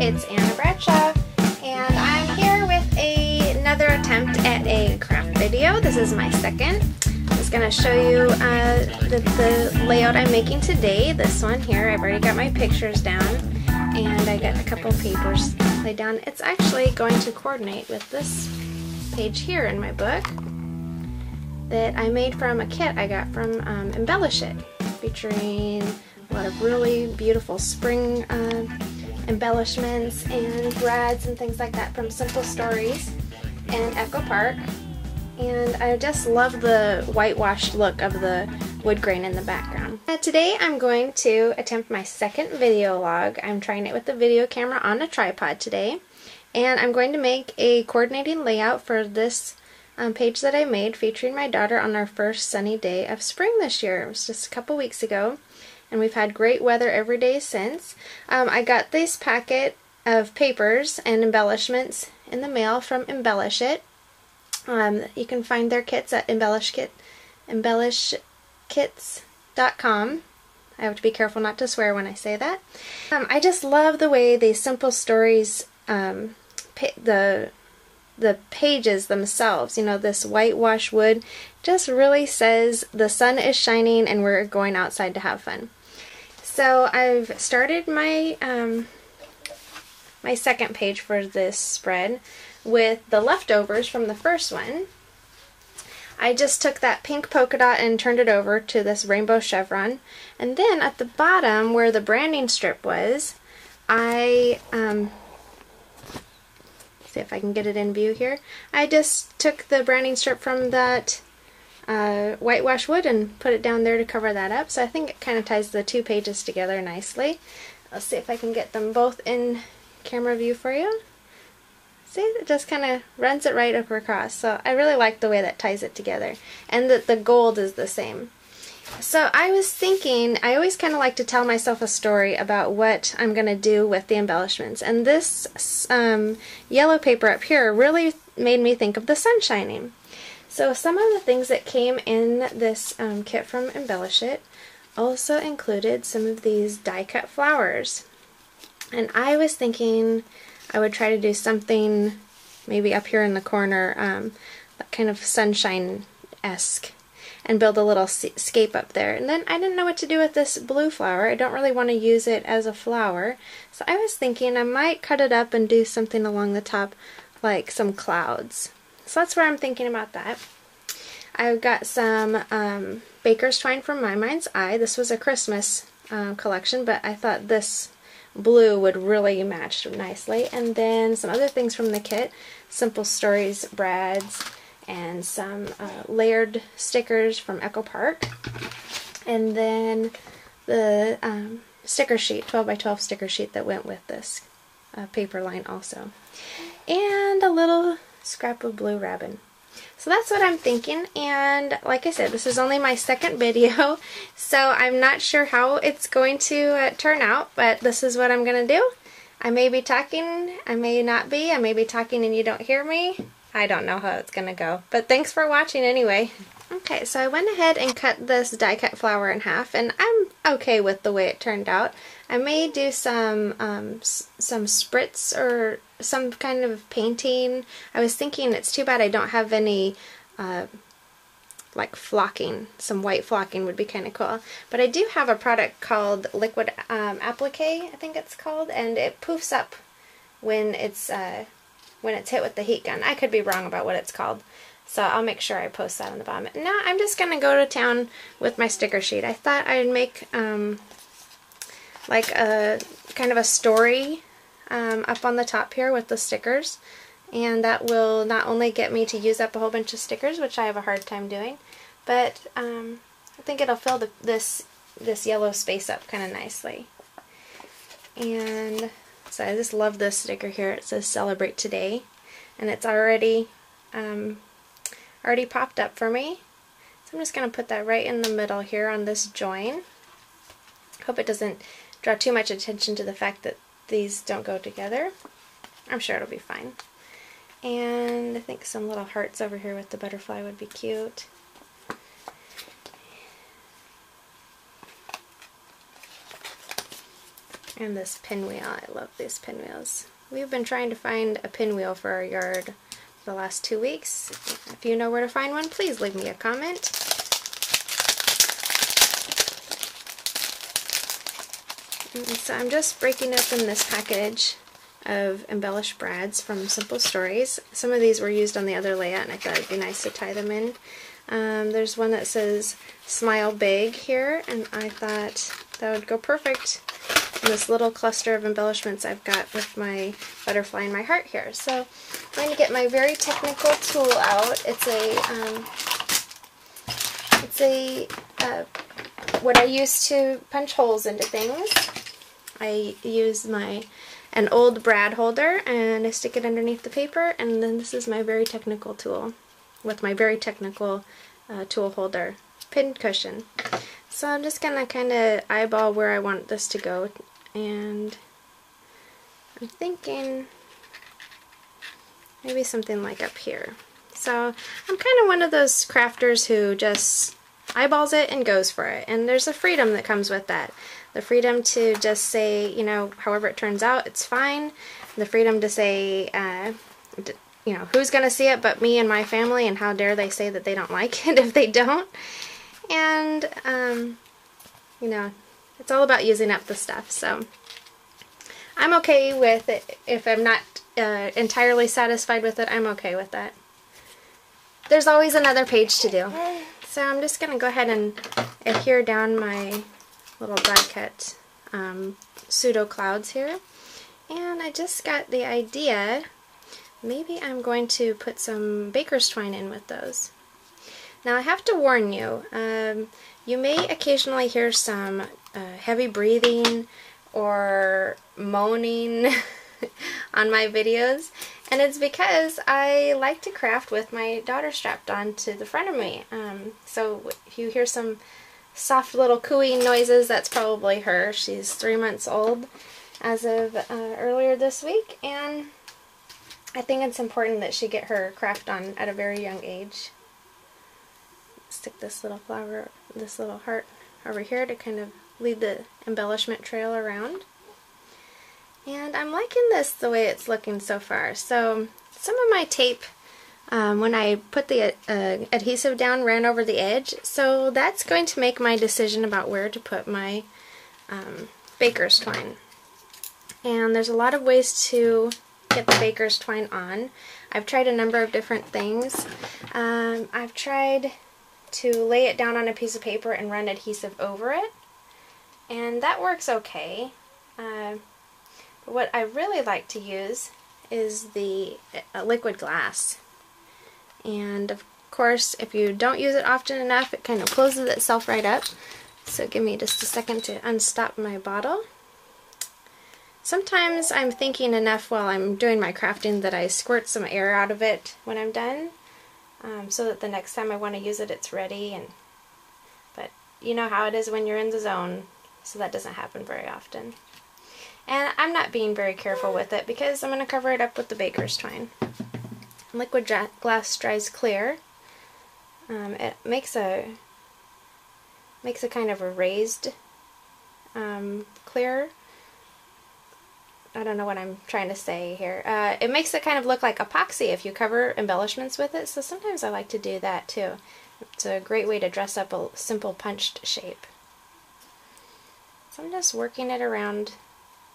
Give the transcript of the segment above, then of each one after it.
it's Anna Bradshaw, and I'm here with another attempt at a craft video. This is my second. I'm just going to show you the layout I'm making today. This one here, I've already got my pictures down, and I got a couple papers laid down. It's actually going to coordinate with this page here in my book that I made from a kit I got from Embellish It, featuring a lot of really beautiful spring embellishments and threads and things like that from Simple Stories and Echo Park. And I just love the whitewashed look of the wood grain in the background. Today I'm going to attempt my second video log. I'm trying it with the video camera on a tripod today. And I'm going to make a coordinating layout for this page that I made featuring my daughter on our first sunny day of spring this year. It was just a couple weeks ago, and we've had great weather every day since. I got this packet of papers and embellishments in the mail from Embellish It. You can find their kits at embellishkits.com. I have to be careful not to swear when I say that. I just love the way these Simple Stories, the pages themselves, you know, this whitewash wood just really says the sun is shining and we're going outside to have fun. So I've started my my second page for this spread with the leftovers from the first one. I just took that pink polka dot and turned it over to this rainbow chevron, and then at the bottom where the branding strip was, I see if I can get it in view here. I just took the branding strip from that whitewash wood and put it down there to cover that up. So I think it kind of ties the two pages together nicely. Let's see if I can get them both in camera view for you. See, it just kind of runs it right across. So I really like the way that ties it together. And that the gold is the same. So I was thinking, I always kind of like to tell myself a story about what I'm going to do with the embellishments. And this yellow paper up here really made me think of the sun shining. So some of the things that came in this kit from Embellish It also included some of these die-cut flowers. And I was thinking I would try to do something maybe up here in the corner, kind of sunshine-esque, and build a little scape up there. And then I didn't know what to do with this blue flower. I don't really want to use it as a flower. So I was thinking I might cut it up and do something along the top, like some clouds. So that's where I'm thinking about that. I've got some baker's twine from My Mind's Eye. This was a Christmas collection, but I thought this blue would really match nicely. And then some other things from the kit, Simple Stories brads, and some layered stickers from Echo Park, and then the sticker sheet, 12 by 12 sticker sheet that went with this paper line also, and a little scrap of blue ribbon. So that's what I'm thinking, and like I said, this is only my second video, so I'm not sure how it's going to turn out, but this is what I'm going to do. I may be talking, I may not be, I may be talking and you don't hear me. I don't know how it's going to go, but thanks for watching anyway. Okay, so I went ahead and cut this die-cut flower in half, and I'm okay with the way it turned out. I may do some spritz or some kind of painting. I was thinking it's too bad I don't have any like flocking. Some white flocking would be kind of cool. But I do have a product called Liquid Applique, I think it's called, and it poofs up when it's hit with the heat gun. I could be wrong about what it's called, so I'll make sure I post that on the bottom. Now I'm just going to go to town with my sticker sheet. I thought I'd make like a kind of a story up on the top here with the stickers, and that will not only get me to use up a whole bunch of stickers, which I have a hard time doing, but I think it'll fill this yellow space up kind of nicely. And so I just love this sticker here. It says Celebrate Today, and it's already popped up for me. So I'm just going to put that right in the middle here on this join. Hope it doesn't draw too much attention to the fact that these don't go together. I'm sure it'll be fine. And I think some little hearts over here with the butterfly would be cute. And this pinwheel, I love these pinwheels. We've been trying to find a pinwheel for our yard the last 2 weeks. If you know where to find one, please leave me a comment. And so I'm just breaking open this package of embellished brads from Simple Stories. Some of these were used on the other layout and I thought it'd be nice to tie them in. There's one that says Smile Big here, and I thought that would go perfect in this little cluster of embellishments I've got with my butterfly and my heart here. So I'm going to get my very technical tool out. It's what I use to punch holes into things. I use an old brad holder and I stick it underneath the paper, and then this is my very technical tool with my very technical tool holder pin cushion. So I'm just gonna kind of eyeball where I want this to go, and I'm thinking maybe something like up here. So I'm kind of one of those crafters who just eyeballs it and goes for it, and there's a freedom that comes with that. The freedom to just say, you know, however it turns out, it's fine. The freedom to say, you know, who's going to see it but me and my family, and how dare they say that they don't like it if they don't. And, you know, it's all about using up the stuff. So I'm okay with it. If I'm not entirely satisfied with it, I'm okay with that. There's always another page to do. So I'm just going to go ahead and adhere down my little die cut pseudo clouds here. And I just got the idea, maybe I'm going to put some baker's twine in with those. Now I have to warn you, you may occasionally hear some heavy breathing or moaning on my videos, and it's because I like to craft with my daughter strapped on to the front of me. So if you hear some soft little cooing noises, that's probably her. She's 3 months old as of earlier this week, and I think it's important that she get her craft on at a very young age. Stick this little flower, this little heart over here to kind of lead the embellishment trail around. And I'm liking this the way it's looking so far. So some of my tape, when I put the adhesive down, ran over the edge, so that's going to make my decision about where to put my baker's twine. And there's a lot of ways to get the baker's twine on. I've tried a number of different things. I've tried to lay it down on a piece of paper and run adhesive over it, and that works okay. But what I really like to use is the liquid glass. And of course, if you don't use it often enough, it kind of closes itself right up. So give me just a second to unstop my bottle. Sometimes I'm thinking enough while I'm doing my crafting that I squirt some air out of it when I'm done, so that the next time I want to use it, it's ready. But you know how it is when you're in the zone, so that doesn't happen very often. And I'm not being very careful with it because I'm going to cover it up with the baker's twine. Liquid glass dries clear. It makes a kind of a raised clear. I don't know what I'm trying to say here. It makes it kind of look like epoxy if you cover embellishments with it, so sometimes I like to do that too. It's a great way to dress up a simple punched shape. So I'm just working it around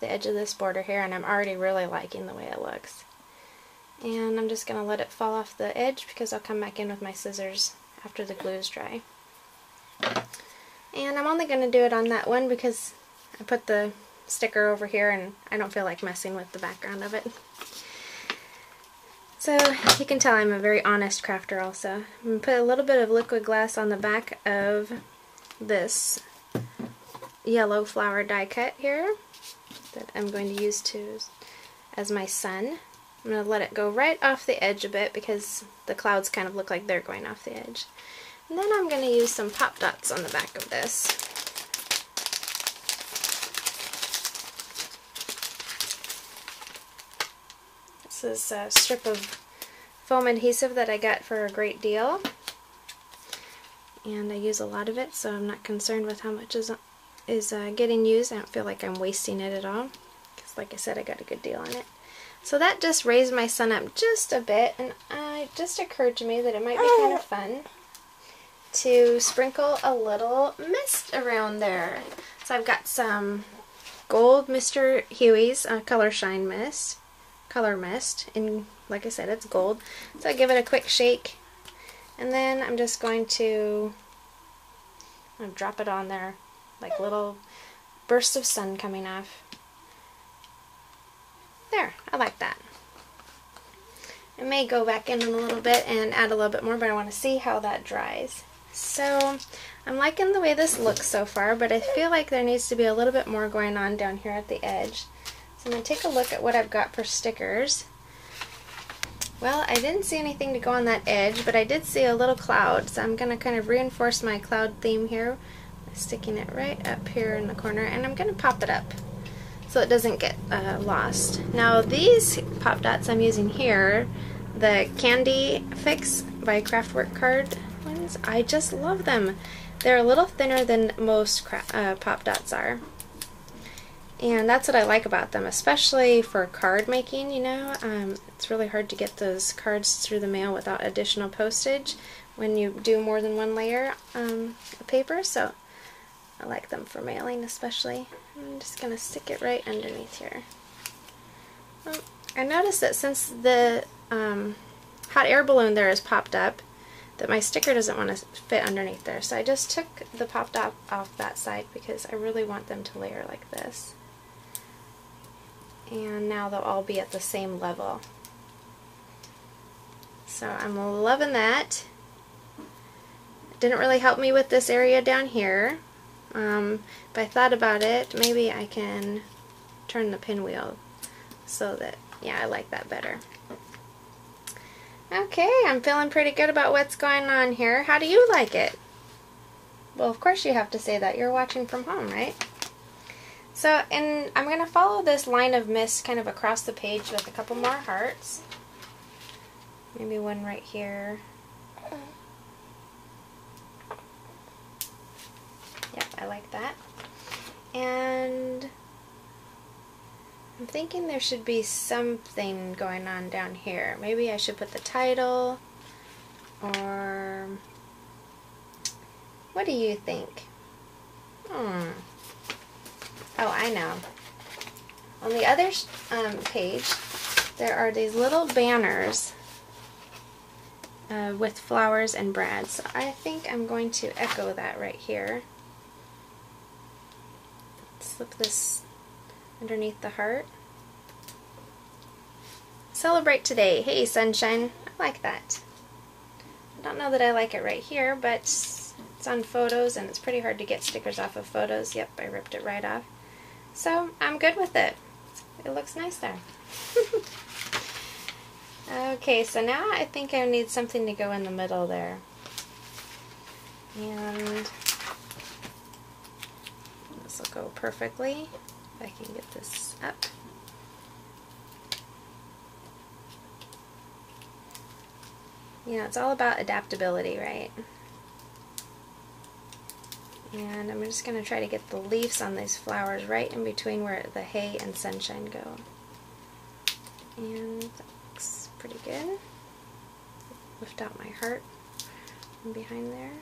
the edge of this border here, and I'm already really liking the way it looks. And I'm just going to let it fall off the edge because I'll come back in with my scissors after the glue is dry. And I'm only going to do it on that one because I put the sticker over here and I don't feel like messing with the background of it. So you can tell I'm a very honest crafter also. I'm going to put a little bit of liquid glass on the back of this yellow flower die cut here that I'm going to use as my sun. I'm going to let it go right off the edge a bit because the clouds kind of look like they're going off the edge. And then I'm going to use some pop dots on the back of this. This is a strip of foam adhesive that I got for a great deal. And I use a lot of it, so I'm not concerned with how much is is getting used. I don't feel like I'm wasting it at all, because like I said, I got a good deal on it. So that just raised my sun up just a bit, and it just occurred to me that it might be kind of fun to sprinkle a little mist around there. So I've got some gold Mr. Huey's color mist, and like I said, it's gold. So I give it a quick shake, and then I'm just going to drop it on there like little bursts of sun coming off. There, I like that. I may go back in a little bit and add a little bit more, but I want to see how that dries. So I'm liking the way this looks so far, but I feel like there needs to be a little bit more going on down here at the edge. So I'm going to take a look at what I've got for stickers. Well, I didn't see anything to go on that edge, but I did see a little cloud, so I'm going to kind of reinforce my cloud theme here by sticking it right up here in the corner, and I'm going to pop it up so it doesn't get lost. Now these pop dots I'm using here, the Candy Fix by Craftwork card ones, I just love them. They're a little thinner than most pop dots are. And that's what I like about them, especially for card making, you know. It's really hard to get those cards through the mail without additional postage when you do more than one layer of paper, so I like them for mailing especially. I'm just going to stick it right underneath here. Well, I noticed that since the hot air balloon there is popped up, that my sticker doesn't want to fit underneath there, so I just took the pop dot off that side because I really want them to layer like this. And now they'll all be at the same level. So I'm loving that. It didn't really help me with this area down here, but I thought about it. Maybe I can turn the pinwheel so that, yeah, I like that better. Okay, I'm feeling pretty good about what's going on here. How do you like it? Well, of course you have to say that. You're watching from home, right? So, and I'm going to follow this line of mist kind of across the page with a couple more hearts. Maybe one right here. Yep, I like that. And I'm thinking there should be something going on down here. Maybe I should put the title, or what do you think? Oh, I know. On the other page, there are these little banners with flowers and brads. So I think I'm going to echo that right here. Slip this underneath the heart. Celebrate today. Hey, sunshine. I like that. I don't know that I like it right here, but it's on photos, and it's pretty hard to get stickers off of photos. Yep, I ripped it right off. So I'm good with it. It looks nice there. Okay, so now I think I need something to go in the middle there. And this will go perfectly. If I can get this up. You know, it's all about adaptability, right? And I'm just going to try to get the leaves on these flowers right in between where the hay and sunshine go. And that looks pretty good. Lift out my heart from behind there.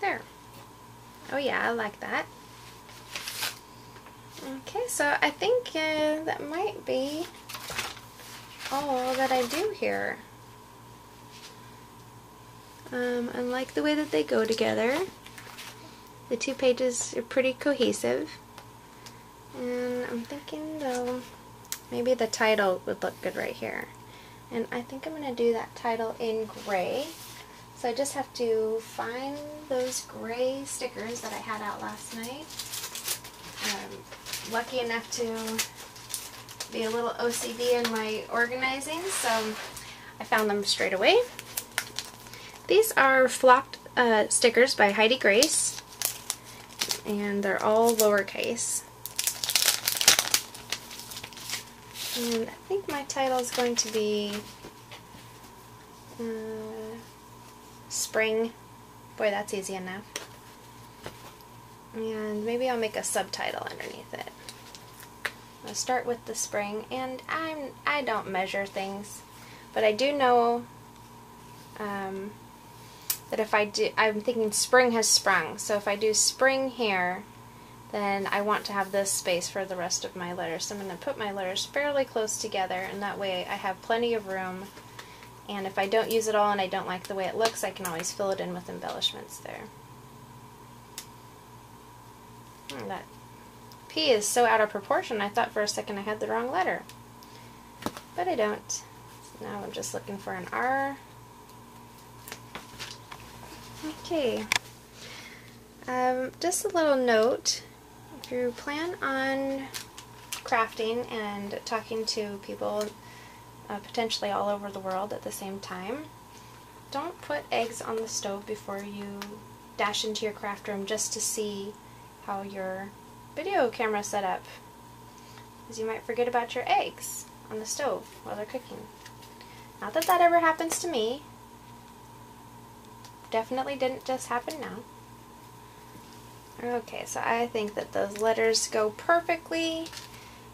There. Oh yeah, I like that. Okay, so I think that might be all that I do here. I like the way that they go together. The two pages are pretty cohesive. And I'm thinking though, maybe the title would look good right here. And I think I'm going to do that title in gray. So I just have to find those gray stickers that I had out last night. Lucky enough to be a little OCD in my organizing, so I found them straight away. These are flocked stickers by Heidi Grace, and they're all lowercase. And I think my title is going to be Spring. Boy, that's easy enough. And maybe I'll make a subtitle underneath it. I'll start with the spring, and I don't measure things, but I do know that if I do, I'm thinking spring has sprung, so if I do spring here, then I want to have this space for the rest of my letters. So I'm going to put my letters fairly close together, and that way I have plenty of room, and if I don't use it all and I don't like the way it looks, I can always fill it in with embellishments there. That P is so out of proportion, I thought for a second I had the wrong letter. But I don't. So now I'm just looking for an R. Okay. Just a little note. If you plan on crafting and talking to people potentially all over the world at the same time, don't put eggs on the stove before you dash into your craft room just to see how your video camera set up, because you might forget about your eggs on the stove while they're cooking. Not that that ever happens to me. Definitely didn't just happen now. Okay, so I think that those letters go perfectly,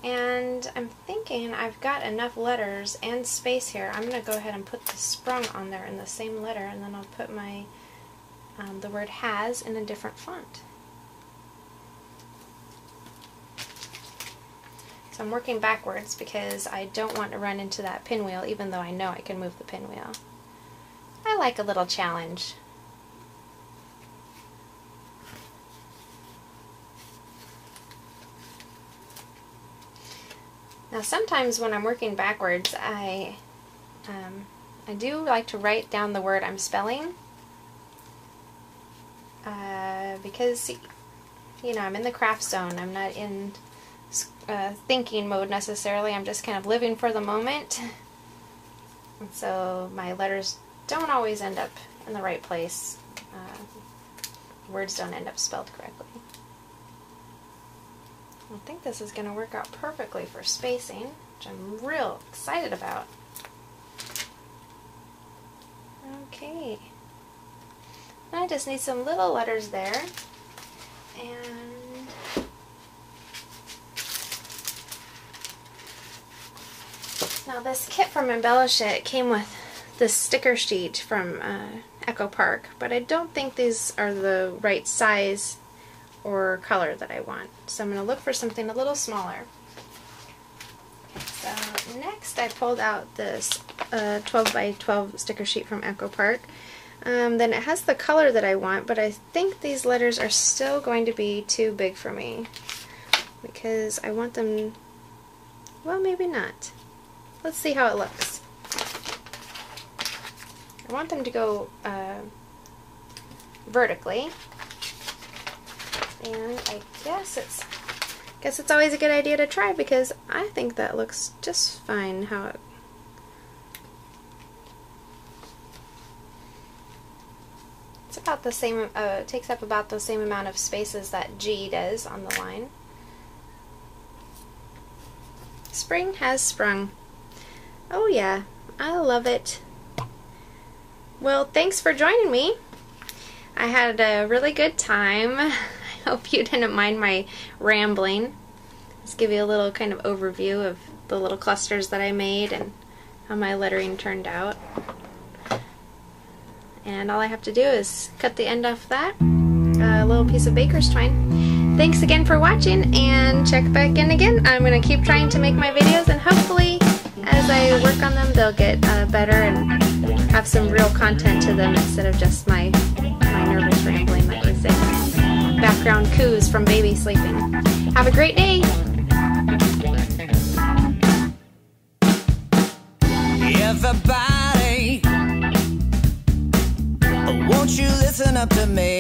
and I'm thinking I've got enough letters and space here. I'm going to go ahead and put the sprung on there in the same letter, and then I'll put my the word has in a different font. So I'm working backwards because I don't want to run into that pinwheel, even though I know I can move the pinwheel. I like a little challenge. Now sometimes when I'm working backwards, I do like to write down the word I'm spelling, because, you know, I'm in the craft zone. I'm not in thinking mode necessarily. I'm just kind of living for the moment, and so my letters don't always end up in the right place. Words don't end up spelled correctly. I think this is going to work out perfectly for spacing, which I'm real excited about. Okay, now I just need some little letters there, and now this kit from Embellish It came with this sticker sheet from Echo Park, but I don't think these are the right size or color that I want. So I'm going to look for something a little smaller. So next I pulled out this 12 by 12 sticker sheet from Echo Park. Then it has the color that I want, but I think these letters are still going to be too big for me, because I want them, well, maybe not. Let's see how it looks. I want them to go vertically, and I guess it's always a good idea to try, because I think that looks just fine. How it's about the same. It takes up about the same amount of space as that G does on the line. Spring has sprung. Oh yeah, I love it. Well, thanks for joining me. I had a really good time. I hope you didn't mind my rambling. Just give you a little kind of overview of the little clusters that I made and how my lettering turned out. And all I have to do is cut the end off that, a little piece of baker's twine. Thanks again for watching, and check back in again. I'm going to keep trying to make my videos, and hopefully as I work on them they'll get better and have some real content to them instead of just my nervous rambling, like I said. Background coos from baby sleeping. Have a great day! Everybody, won't you listen up to me?